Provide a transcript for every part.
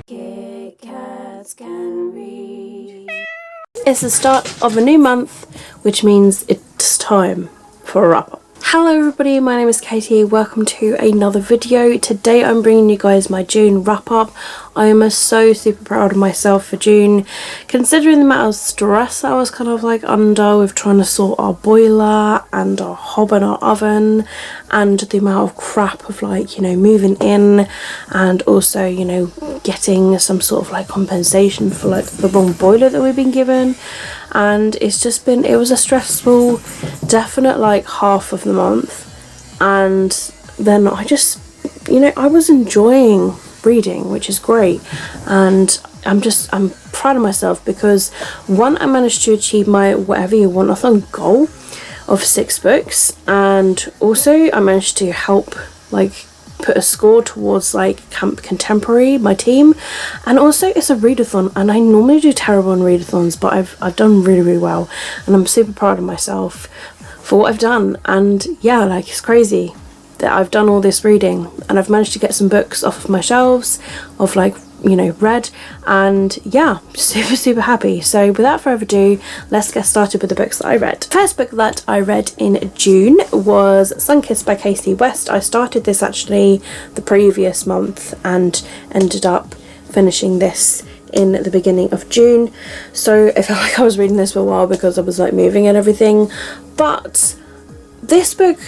Kitkatscanread. It's the start of a new month, which means it's time for a wrap up. Hello everybody, my name is Katie. Welcome to another video. Today I'm bringing you guys my June wrap up. I am so super proud of myself for June, considering the amount of stress I was kind of like under with trying to sort our boiler and our hob and our oven, and the amount of crap of like, you know, moving in, and also, you know, getting some sort of like compensation for like the wrong boiler that we've been given. And it's just been, it was a stressful definite like half of the month, and then I just, you know, I was enjoying reading, which is great, and I'm proud of myself because one, I managed to achieve my whatever you want a goal of 6 books, and also I managed to help like put a score towards like Camp Contemporary, my team, and also it's a readathon, and I normally do terrible on readathons, but I've done really well, and I'm super proud of myself for what I've done. And yeah, like, it's crazy that I've done all this reading and I've managed to get some books off of my shelves of like, you know, read, and yeah, super happy. So without further ado, let's get started with the books that I read. The first book that I read in June was Sinkist by Casey West. I started this actually the previous month and ended up finishing this in the beginning of June, so I felt like I was reading this for a while because I was like moving and everything. But this book,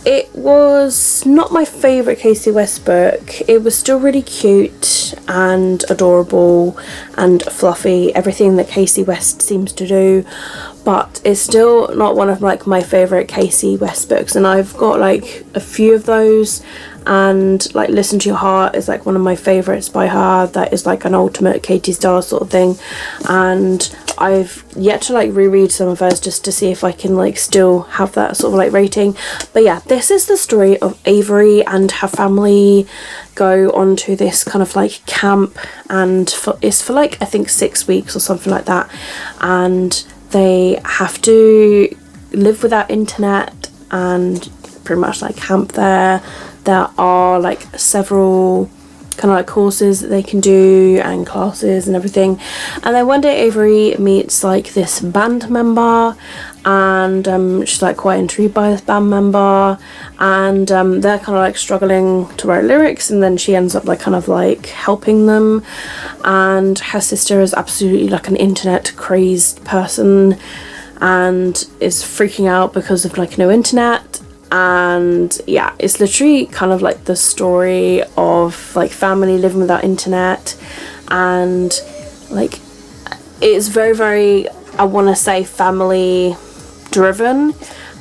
it was not my favourite Casey West book. It was still really cute and adorable and fluffy, everything that Casey West seems to do, but it's still not one of like my favourite Casey West books. And I've got like a few of those, and like Listen to Your Heart is like one of my favourites by her. That is like an ultimate Katie Star sort of thing, and I've yet to like reread some of hers just to see if I can like still have that sort of like rating. But yeah, this is the story of Avery and her family go on to this kind of like camp, and it's for like I think 6 weeks or something like that, and they have to live without internet and pretty much like camp there. There are like several kind of like courses that they can do and classes and everything, and then one day Avery meets like this band member, and she's like quite intrigued by this band member, and they're kind of like struggling to write lyrics, and then she ends up like kind of like helping them. And her sister is absolutely like an internet crazed person and is freaking out because of like no internet. And yeah, it's literally kind of like the story of like family living without internet, and like it's very I want to say family driven.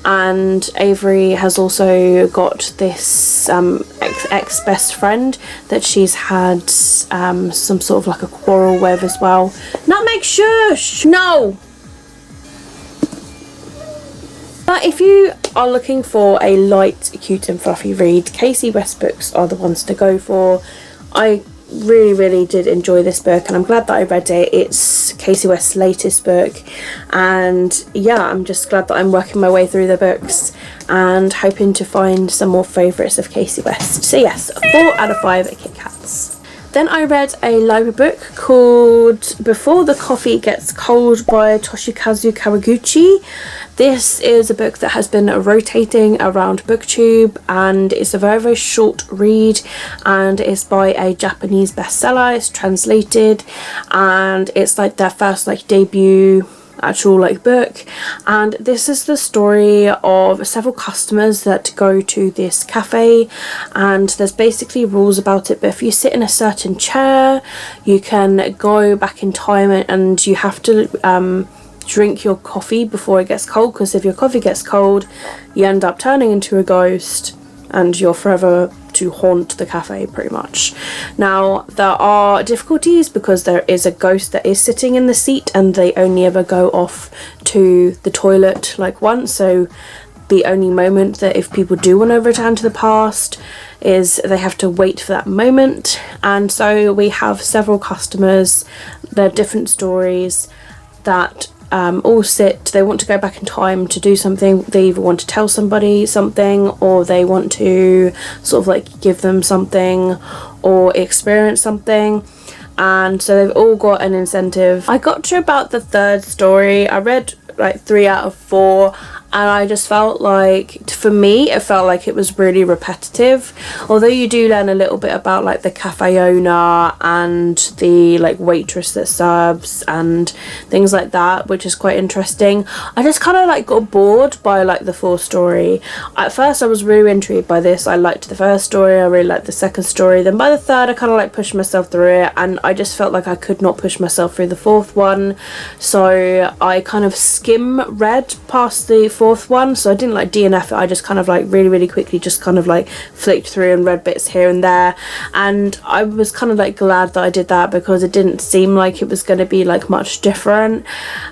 And Avery has also got this ex best friend that she's had some sort of like a quarrel with as well. Nutmeg, shush! No! But if you are looking for a light, cute and fluffy read, Casey West books are the ones to go for. I really did enjoy this book, and I'm glad that I read it. It's Casey West's latest book, and yeah, I'm just glad that I'm working my way through the books and hoping to find some more favourites of Casey West. So yes, 4 out of 5 Kit Kats. Then I read a library book called Before the Coffee Gets Cold by Toshikazu Kawaguchi. This is a book that has been rotating around BookTube, and it's a very short read, and it's by a Japanese bestseller. It's translated, and it's like their first like debut actual like book, and this is the story of several customers that go to this cafe, and there's basically rules about it, but if you sit in a certain chair you can go back in time, and you have to drink your coffee before it gets cold, because if your coffee gets cold you end up turning into a ghost and you're forever to haunt the cafe pretty much. Now there are difficulties because there is a ghost that is sitting in the seat, and they only ever go off to the toilet like once, so the only moment that if people do want to return to the past is they have to wait for that moment. And so we have several customers, they're different stories that all sit, they want to go back in time to do something. They either want to tell somebody something, or they want to sort of like give them something or experience something. and so they've all got an incentive. I got to about the 3rd story. I read like 3 out of 4, and I just felt like, for me, it felt like it was really repetitive. Although you do learn a little bit about like the cafe owner and the like waitress that serves and things like that, which is quite interesting. I just kind of like got bored by like the 4th story. At first I was really intrigued by this. I liked the 1st story, I really liked the 2nd story, then by the 3rd I kind of like pushed myself through it, and I just felt like I could not push myself through the 4th one, so I kind of skim read past the 4th one. So I didn't like DNF it, I just kind of like really quickly just kind of like flicked through and read bits here and there, and I was kind of like glad that I did that, because it didn't seem like it was going to be like much different.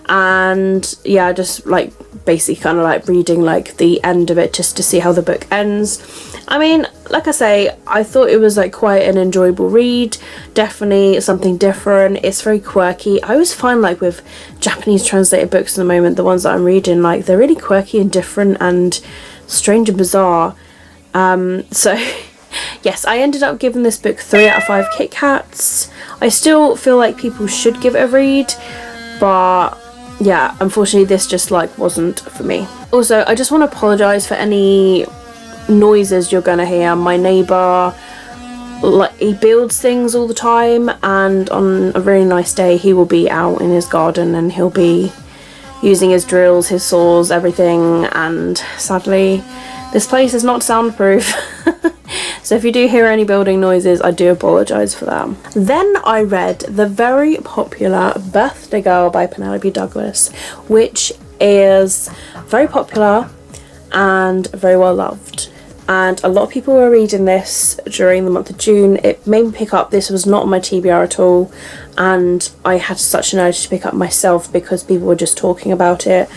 And yeah, just like basically kind of like reading like the end of it just to see how the book ends. I mean, like I say, I thought it was like quite an enjoyable read, definitely something different. It's very quirky. I always find like with Japanese translated books at the moment, the ones that I'm reading, like they're really quirky and different and strange and bizarre. So yes, I ended up giving this book 3 out of 5 Kit Kats. I still feel like people should give it a read, but yeah, unfortunately this just like wasn't for me. Also, I just want to apologise for any noises you're gonna hear. My neighbour, like, he builds things all the time, and on a really nice day he will be out in his garden and he'll be using his drills, his saws, everything, and sadly this place is not soundproof. So if you do hear any building noises, I do apologise for that. Then I read the very popular Birthday Girl by Penelope Douglas, which is very popular and very well loved. And a lot of people were reading this during the month of June. It made me pick up. This was not on my TBR at all, and I had such an urge to pick up myself because people were just talking about it,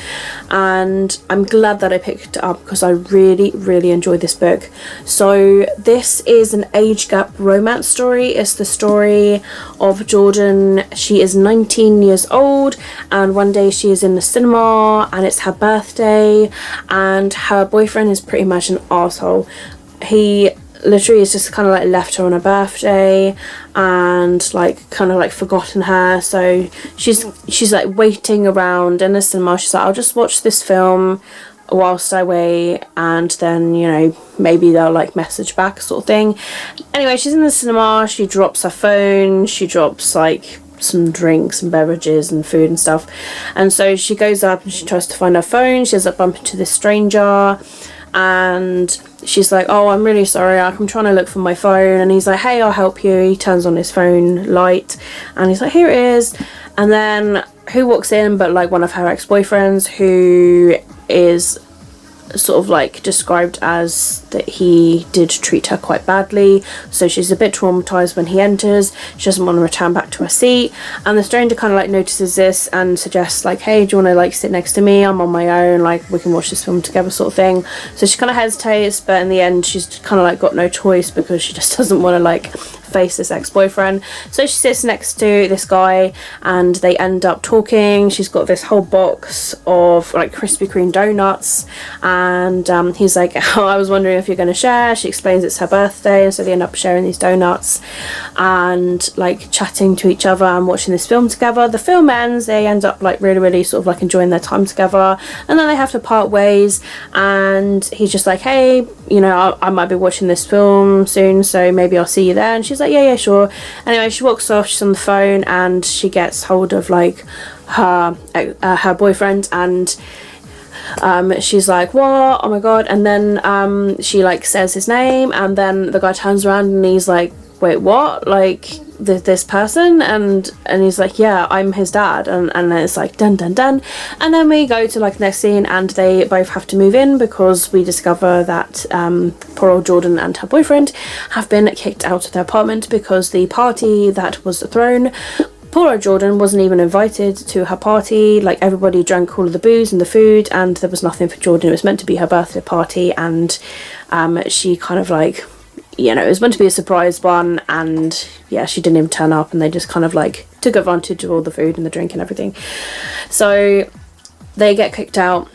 and I'm glad that I picked it up because I really enjoyed this book. So this is an age gap romance story. It's the story of Jordan. She is 19 years old, and one day she is in the cinema and it's her birthday, and her boyfriend is pretty much an arsehole. He literally has just kind of like left her on her birthday and like kind of like forgotten her. So she's like waiting around in the cinema. She's like, I'll just watch this film whilst I wait, and then, you know, maybe they'll like message back, sort of thing. Anyway, she's in the cinema, she drops her phone, she drops like some drinks and beverages and food and stuff, and so she goes up and she tries to find her phone. She ends up bumping into this stranger, and she's like, oh, I'm really sorry, I'm trying to look for my phone. And he's like, hey, I'll help you. He turns on his phone light and he's like, here it is. And then who walks in but like one of her ex-boyfriends, who is sort of like described as that he did treat her quite badly, so she's a bit traumatized when he enters. She doesn't want to return back to her seat, and the stranger kind of like notices this and suggests like, hey, do you want to like sit next to me, I'm on my own, like we can watch this film together, sort of thing. So she kind of hesitates, but in the end she's kind of like got no choice because she just doesn't want to like face this ex-boyfriend. So she sits next to this guy and they end up talking. She's got this whole box of like Krispy Kreme donuts, and he's like, oh, I was wondering if you're going to share. She explains it's her birthday, and so they end up sharing these donuts and like chatting to each other and watching this film together. The film ends, they end up like really sort of like enjoying their time together, and then they have to part ways, and he's just like, hey, you know, I might be watching this film soon, so maybe I'll see you there. And she's like, yeah, sure. Anyway, she walks off, she's on the phone, and she gets hold of like her boyfriend, and she's like, what, oh my god. And then she like says his name, and then the guy turns around and he's like, wait, what, like this person? And he's like, yeah, I'm his dad. And then it's like dun dun dun, and then we go to like the next scene, and they both have to move in because we discover that poor old Jordan and her boyfriend have been kicked out of their apartment because the party that was thrown, poor old Jordan wasn't even invited to her party. Like, everybody drank all of the booze and the food, and there was nothing for Jordan. It was meant to be her birthday party, and she kind of like, you know, it was meant to be a surprise one, and yeah, she didn't even turn up, and they just kind of like took advantage of all the food and the drink and everything. So they get kicked out,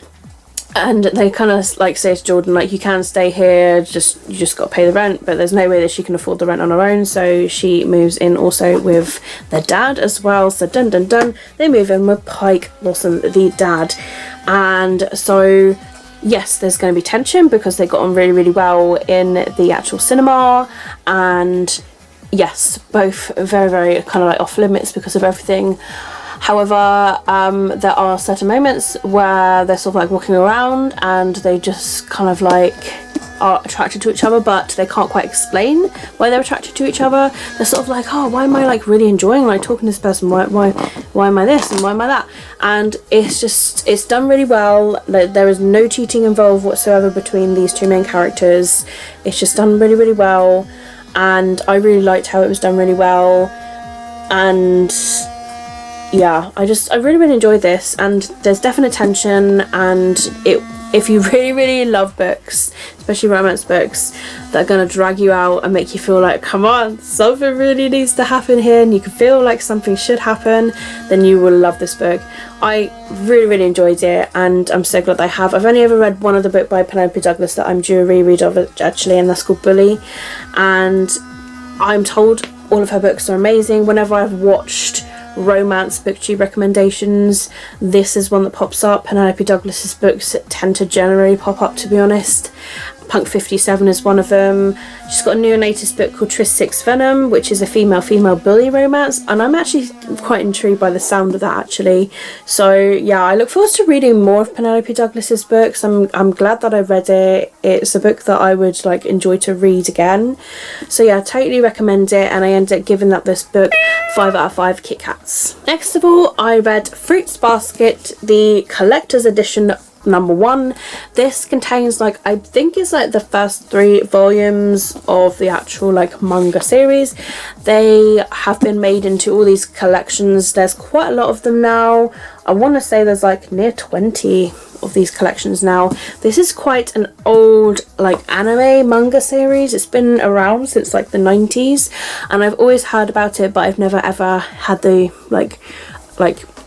And they kind of like say to Jordan, like, you can stay here, you just got to pay the rent, but there's no way that she can afford the rent on her own, so she moves in also with their dad as well. So dun dun dun, they move in with Pike Lawson, the dad. And so yes, there's going to be tension because they got on really, really well in the actual cinema, and yes, both very, very kind of like off limits because of everything. However, there are certain moments where they're sort of like walking around and they just kind of like are attracted to each other, but they can't quite explain why they're attracted to each other. They're sort of like, oh, why am I like really enjoying like talking to this person? Why am I this and why am I that? And it's done really well. There is no cheating involved whatsoever between these two main characters. It's just done really, really well, and I really liked how it was done really well. And yeah, I really, really enjoyed this, and there's definite tension, and if you really, really love books, especially romance books, that are going to drag you out and make you feel like, come on, something really needs to happen here, and you can feel like something should happen, then you will love this book. I really, really enjoyed it, and I'm so glad I have. I've only ever read one other book by Penelope Douglas that I'm due a reread of, actually, and that's called Bully, and I'm told all of her books are amazing. Whenever I've watched romance booktube recommendations, this is one that pops up. Penelope Douglas's books tend to generally pop up, to be honest. Punk 57 is one of them. She's got a new and latest book called Tris 6 Venom, which is a female bully romance, and I'm actually quite intrigued by the sound of that, actually. So yeah, I look forward to reading more of Penelope Douglas's books. I'm glad that I read it. It's a book that I would like enjoy to read again. So yeah, I totally recommend it, and I ended up giving that this book 5 out of 5 Kit Kats. Next of all, I read Fruits Basket, the collector's edition #1. This contains like, I think it's like the first 3 volumes of the actual like manga series. They have been made into all these collections. There's quite a lot of them now. I want to say there's like near 20 of these collections now. This is quite an old like anime manga series. It's been around since like the 90s, and I've always heard about it, but I've never ever had the like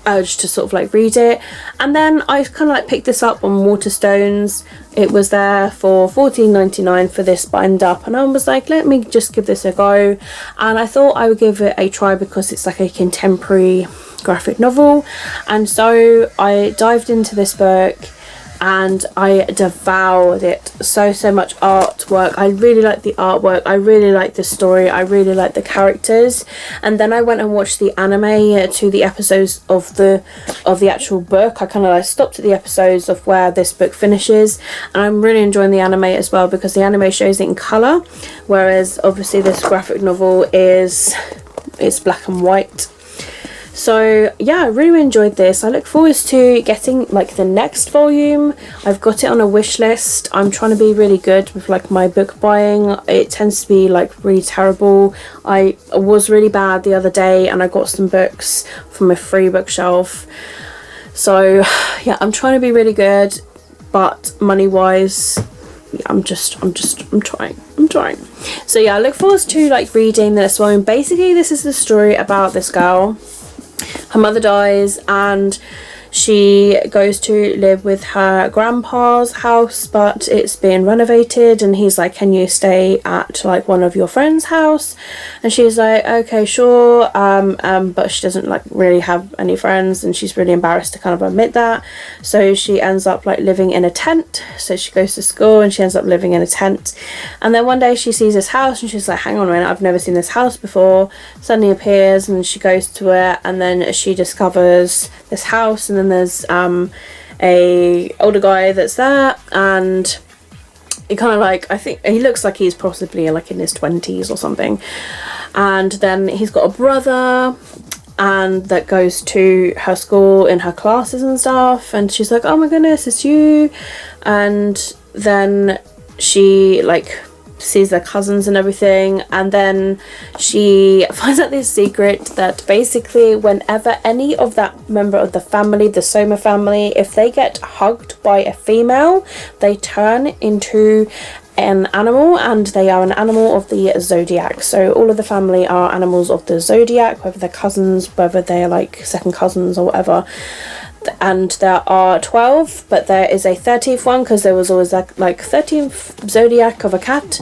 urge to sort of like read it. And then I kind of like picked this up on Waterstones. It was there for $14.99 for this bind up, and I was like, let me just give this a go. And I thought I would give it a try because it's like a contemporary graphic novel, and so I dived into this book and I devoured it. So much artwork. I really like the artwork, I really like the story, I really like the characters. And then I went and watched the anime to the episodes of the actual book. I kind of like stopped at the episodes of where this book finishes, and I'm really enjoying the anime as well because the anime shows it in colour, whereas obviously this graphic novel it's black and white. So yeah, I really enjoyed this. I look forward to getting like the next volume. I've got it on a wish list. I'm trying to be really good with like my book buying. It tends to be like really terrible. I was really bad the other day, and I got some books from a free bookshelf. So yeah, I'm trying to be really good, but money wise, yeah, I'm trying. So yeah, I look forward to like reading this one. Basically, this is the story about this girl. Her mother dies, and she goes to live with her grandpa's house, but it's being renovated, and he's like, can you stay at like one of your friend's house? And she's like, okay, sure. But she doesn't like really have any friends, and she's really embarrassed to kind of admit that. So she ends up like living in a tent. So she goes to school and she ends up living in a tent, and then one day she sees this house and she's like, hang on a minute, I've never seen this house before. Suddenly appears, and she goes to it, and then she discovers this house, and then there's a older guy that's there, and he kind of like, I think he looks like he's possibly like in his 20s or something, and then he's got a brother and that goes to her school in her classes and stuff, and she's like, oh my goodness, it's you. And then she like sees their cousins and everything, and then she finds out this secret that basically whenever any of that member of the family, the Soma family, if they get hugged by a female, they turn into an animal, and they are an animal of the zodiac. So all of the family are animals of the zodiac, whether they're cousins, whether they're like second cousins or whatever. and there are 12, but there is a 13th one because there was always like 13th zodiac of a cat.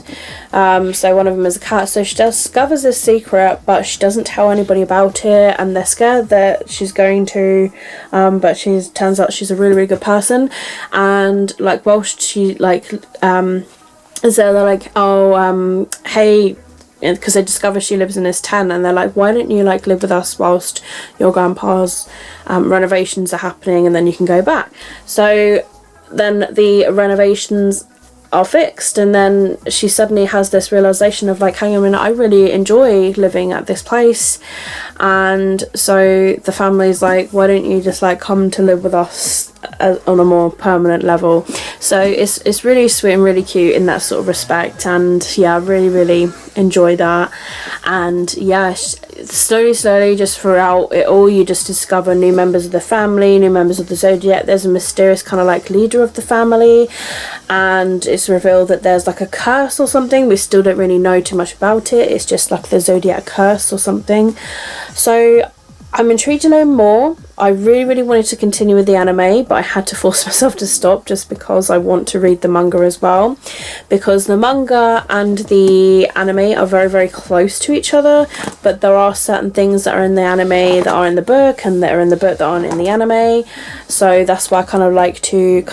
So one of them is a cat, so she discovers this secret, but she doesn't tell anybody about it, and they're scared that she's going to, but turns out she's a really, really good person. And like whilst she like so they're like, oh hey, because they discover she lives in this tent, and they're like, why don't you like live with us whilst your grandpa's renovations are happening, and then you can go back. So then the renovations are fixed, and then she suddenly has this realization of like, hang on a minute, I really enjoy living at this place. And so the family's like, why don't you just like come to live with us on a more permanent level. So it's really sweet and really cute in that sort of respect, and yeah, I really enjoy that. And yeah, slowly just throughout it all, you just discover new members of the family, new members of the zodiac. There's a mysterious kind of like leader of the family, and it's revealed that there's like a curse or something. We still don't really know too much about it. It's just like the zodiac curse or something. So I'm intrigued to know more. I really wanted to continue with the anime, but I had to force myself to stop just because I want to read the manga as well, because the manga and the anime are very close to each other, but there are certain things that are in the anime that are in the book, and that are in the book that aren't in the anime. So that's why I kind of like to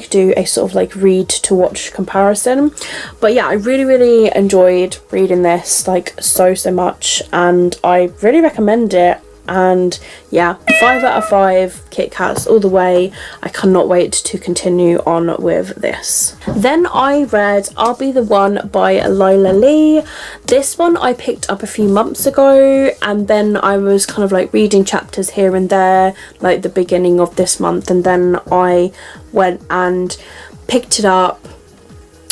do a sort of like read to watch comparison. But yeah, I really enjoyed reading this like so much, and I really recommend it. And yeah, 5 out of 5 Kit Kats all the way. I cannot wait to continue on with this. Then I read I'll Be the One by Lila Lee. This one I picked up a few months ago, and then I was kind of like reading chapters here and there like the beginning of this month, and then I went and picked it up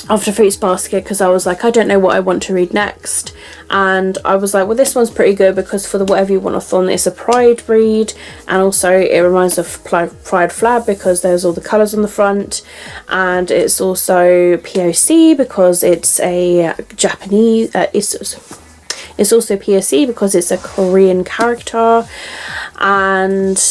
after Fruits Basket because I was like, I don't know what I want to read next. And I was like, well, this one's pretty good because for the Whatever You Want-a-thon, it's a Pride read, and also it reminds of Pride flag because there's all the colours on the front, and it's also POC because it's a Japanese, it's also POC because it's a Korean character, and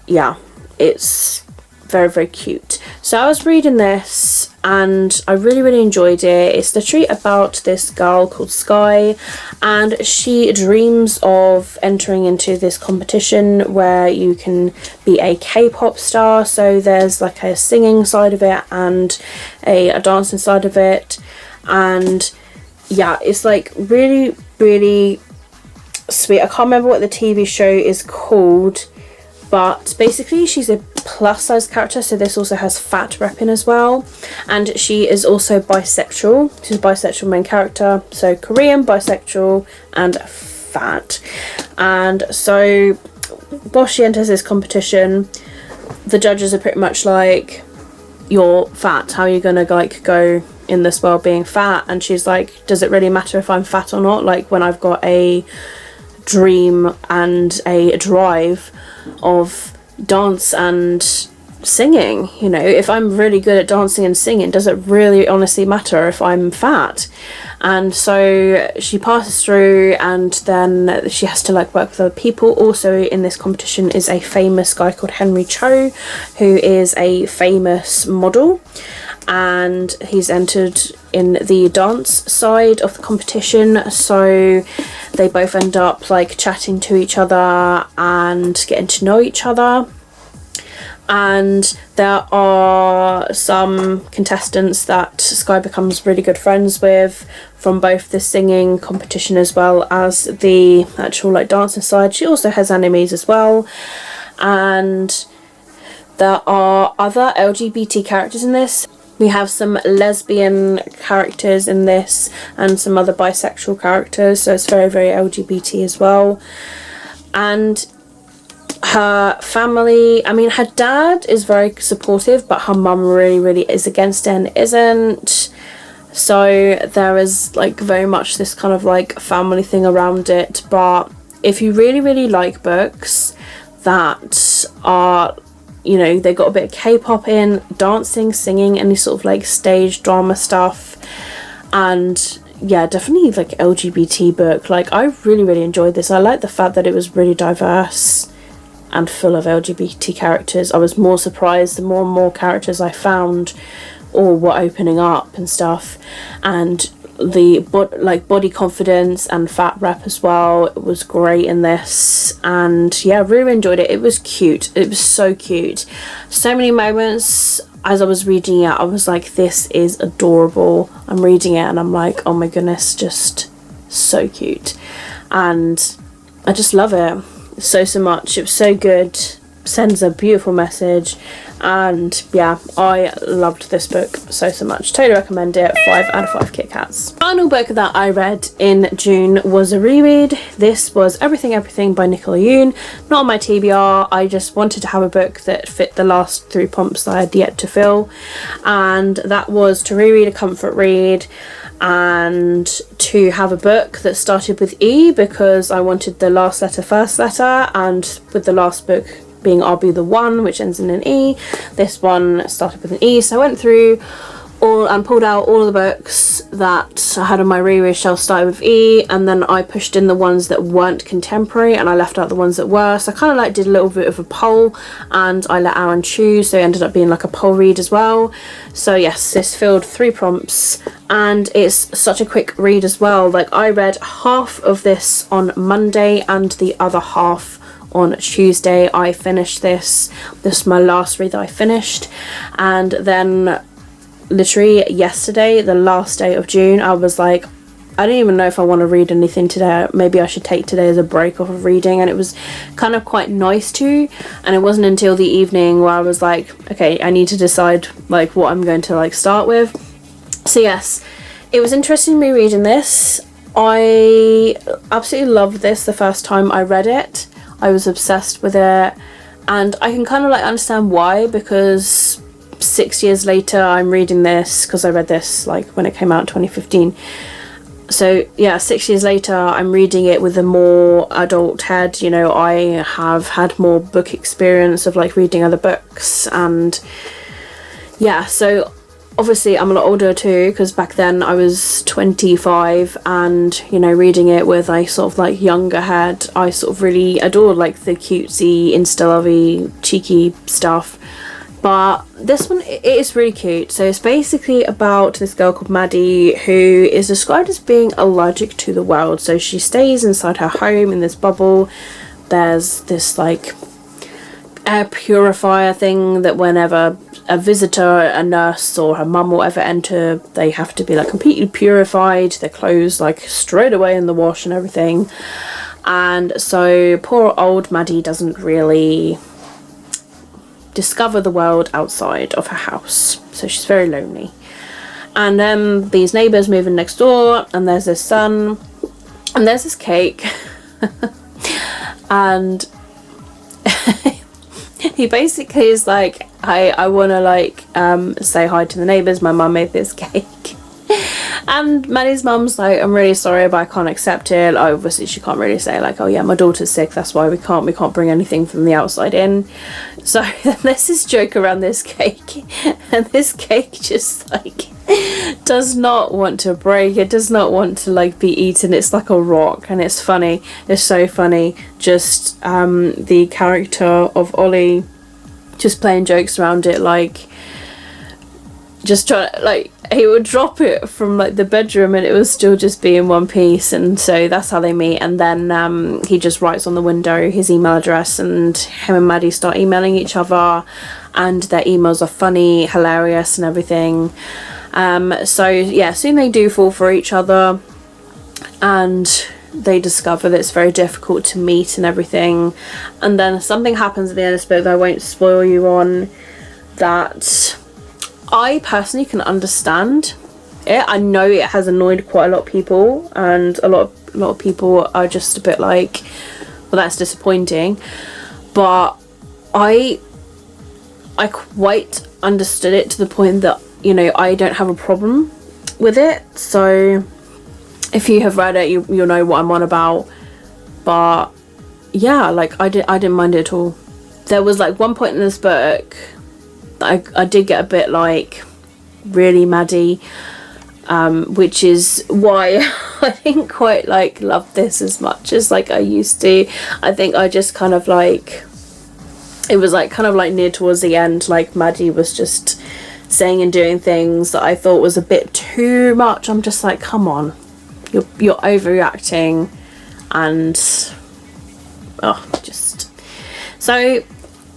yeah, it's very cute. So I was reading this and I really enjoyed it. It's the treat about this girl called Sky, and she dreams of entering into this competition where you can be a K-pop star. So there's like a singing side of it and a dancing side of it, and yeah, it's like really sweet. I can't remember what the TV show is called, but basically she's a plus size character, so this also has fat repping as well, and she is also bisexual. She's a bisexual main character, so Korean, bisexual and fat. And so while she enters this competition, the judges are pretty much like, you're fat, how are you gonna like go in this world being fat? And she's like, does it really matter if I'm fat or not, like when I've got a dream and a drive of dance and singing? You know, if I'm really good at dancing and singing, does it really honestly matter if I'm fat? And so she passes through, and then she has to like work with other people. Also in this competition is a famous guy called Henry Cho, who is a famous model, and he's entered in the dance side of the competition. So they both end up like chatting to each other and getting to know each other. And there are some contestants that Sky becomes really good friends with from both the singing competition as well as the actual like dancing side. She also has enemies as well, and there are other LGBT characters in this. We have some lesbian characters in this and some other bisexual characters, so it's very LGBT as well. And her family, I mean, her dad is very supportive, but her mum really is against it and isn't. So there is like very much this kind of like family thing around it. But if you really like books that are, you know, they got a bit of K-pop in, dancing, singing, any sort of like stage drama stuff, and yeah, definitely like LGBT book. Like I really enjoyed this. I like the fact that it was really diverse, and full of LGBT characters. I was more surprised the more and more characters I found all were opening up and stuff, and the body confidence and fat rep as well. It was great in this, and yeah, really enjoyed it. It was cute. It was so cute. So many moments as I was reading it, I was like, this is adorable. I'm reading it and I'm like, oh my goodness, just so cute. And I just love it so much. It was so good, sends a beautiful message, and yeah, I loved this book so much. Totally recommend it. 5 out of 5 Kit Kats. Final book that I read in June was a reread. This was Everything by Nicola Yoon. Not on my TBR. I just wanted to have a book that fit the last 3 prompts that I had yet to fill, and that was to reread a comfort read and to have a book that started with E, because I wanted the last letter first letter, and with the last book being I'll Be the One, which ends in an E, this one started with an E. So I went through all and pulled out all of the books that I had on my reread shelf started with E, and then I pushed in the ones that weren't contemporary and I left out the ones that were. So I kind of like did a little bit of a poll, and I let Aaron choose, so it ended up being like a poll read as well. So yes, this filled 3 prompts, and it's such a quick read as well. Like, I read half of this on Monday and the other half on Tuesday. I finished this is my last read that I finished, and then literally yesterday, the last day of June, I was like, I don't even know if I want to read anything today. Maybe I should take today as a break off of reading. And it was kind of quite nice to, and it wasn't until the evening where I was like, okay, I need to decide like what I'm going to like start with. So yes, it was interesting me reading this. I absolutely loved this the first time I read it. I was obsessed with it, and I can kind of like understand why, because 6 years later I'm reading this, because I read this like when it came out in 2015. So yeah, 6 years later I'm reading it with a more adult head. You know, I have had more book experience of like reading other books, and yeah, so obviously I'm a lot older too, because back then I was 25, and you know, reading it with a sort of like younger head, I sort of really adored like the cutesy, insta-lovey, cheeky stuff. But this one, it is really cute. So it's basically about this girl called Maddie, who is described as being allergic to the world. So she stays inside her home in this bubble. There's this like air purifier thing that whenever a visitor, a nurse or her mum will ever enter, they have to be like completely purified, their clothes like straight away in the wash and everything. And so poor old Maddie doesn't really discover the world outside of her house, so she's very lonely. And then these neighbours move in next door, and there's this son, and there's this cake and he basically is like, I want to like say hi to the neighbours, my mum made this cake. And Maddie's mum's like, I'm really sorry, but I can't accept it. Obviously she can't really say like, oh yeah, my daughter's sick, that's why we can't bring anything from the outside in. So then there's this joke around this cake, and this cake just like does not want to break. It does not want to like be eaten. It's like a rock, and it's funny. It's so funny. Just the character of Ollie just playing jokes around it, like just trying, like he would drop it from like the bedroom and it would still just be in one piece. And so that's how they meet. And then he just writes on the window his email address, and him and Maddie start emailing each other, and their emails are funny, hilarious and everything. So yeah, soon they do fall for each other, and they discover that it's very difficult to meet and everything. And then something happens at the end of this book that I won't spoil you on, that I personally can understand it. I know it has annoyed quite a lot of people, and a lot of people are just a bit like, well, that's disappointing. But I quite understood it to the point that, you know, I don't have a problem with it. So if you have read it, you'll know what I'm on about. But yeah, like I didn't mind it at all. There was like one point in this book that I did get a bit like, really, Maddie, which is why I didn't quite like love this as much as like I used to. I think I just kind of like it was like kind of like near towards the end, like Maddie was just saying and doing things that I thought was a bit too much. I'm just like, come on, you're overreacting. And just so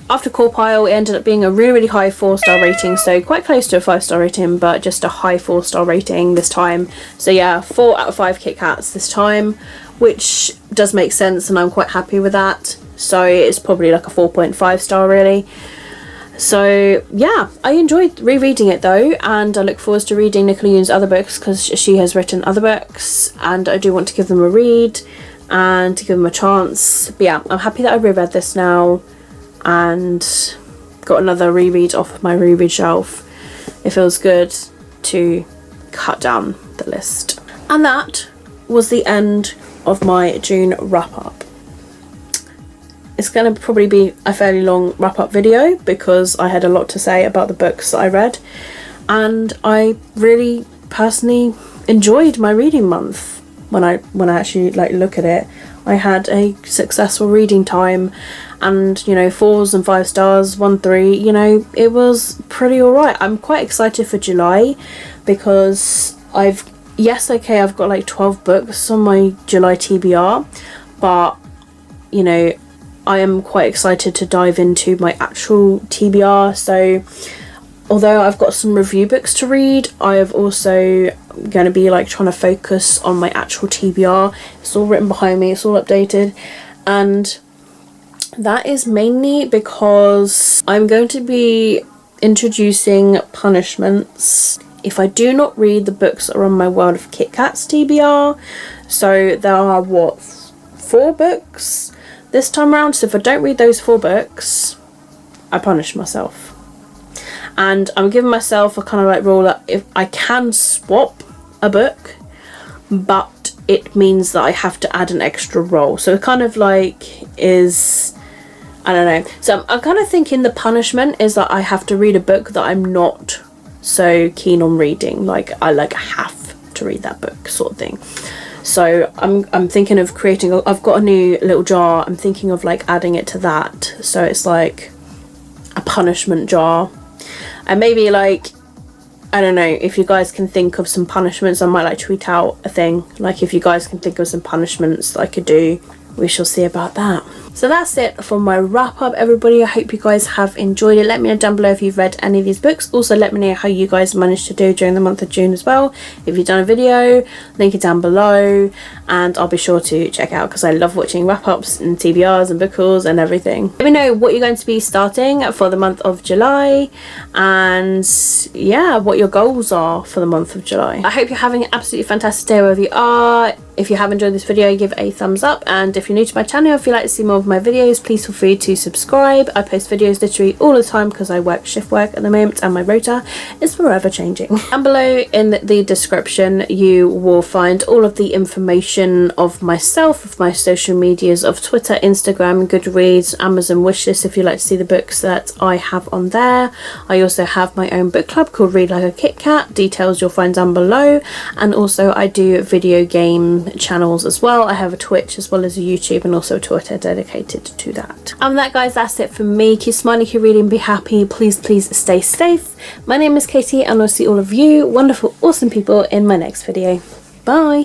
after Core Pile, it ended up being a really high 4-star rating, so quite close to a 5-star rating, but just a high 4-star rating this time. So yeah, 4 out of 5 Kit Kats this time, which does make sense, and I'm quite happy with that. So it's probably like a 4.5 star really. So yeah, I enjoyed rereading it though, and I look forward to reading Nicola Yoon's other books, because she has written other books and I do want to give them a read and to give them a chance. But yeah, I'm happy that I reread this now and got another reread off my reread shelf. It feels good to cut down the list. And that was the end of my June wrap up. It's going to probably be a fairly long wrap up video because I had a lot to say about the books that I read, and I really personally enjoyed my reading month. When I actually like look at it, I had a successful reading time, and you know, 4s and 5 stars, 1, 3, you know, it was pretty alright. I'm quite excited for July because I've got like 12 books on my July TBR, but you know, I am quite excited to dive into my actual TBR. So although I've got some review books to read, I have also going to be like trying to focus on my actual TBR. It's all written behind me, it's all updated, and that is mainly because I'm going to be introducing punishments if I do not read the books that are on my World of Kit Kats TBR. So there are 4 books this time around, so if I don't read those 4 books, I punish myself. And I'm giving myself a kind of like rule that if I can swap a book, but it means that I have to add an extra roll. So it kind of like is, I don't know. So I'm kind of thinking the punishment is that I have to read a book that I'm not so keen on reading. Like I have to read that book sort of thing. So I'm thinking of creating I've got a new little jar. I'm thinking of like adding it to that, so it's like a punishment jar. And maybe like, I don't know, if you guys can think of some punishments, I might like tweet out a thing, like if you guys can think of some punishments that I could do, we shall see about that. So that's it for my wrap up, everybody. I hope you guys have enjoyed it. Let me know down below if you've read any of these books. Also let me know how you guys managed to do during the month of June as well. If you've done a video, link it down below, and I'll be sure to check out because I love watching wrap ups and TBRs and book hauls and everything. Let me know what you're going to be starting for the month of July, and yeah, what your goals are for the month of July. I hope you're having an absolutely fantastic day wherever you are. If you have enjoyed this video, give it a thumbs up, and if you're new to my channel, if you'd like to see more of my videos, please feel free to subscribe. I post videos literally all the time because I work shift work at the moment and my rota is forever changing. And below in the description you will find all of the information of myself, of my social medias, of Twitter, Instagram, Goodreads, Amazon wishlist if you'd like to see the books that I have on there. I also have my own book club called Read Like a Kit Kat. Details you'll find down below. And also I do video game channels as well. I have a Twitch as well as a YouTube and also a Twitter dedicated to that. And that, guys, that's it for me. Keep smiling, keep reading, be happy. Please stay safe. My name is Katie and I'll see all of you wonderful awesome people in my next video. Bye.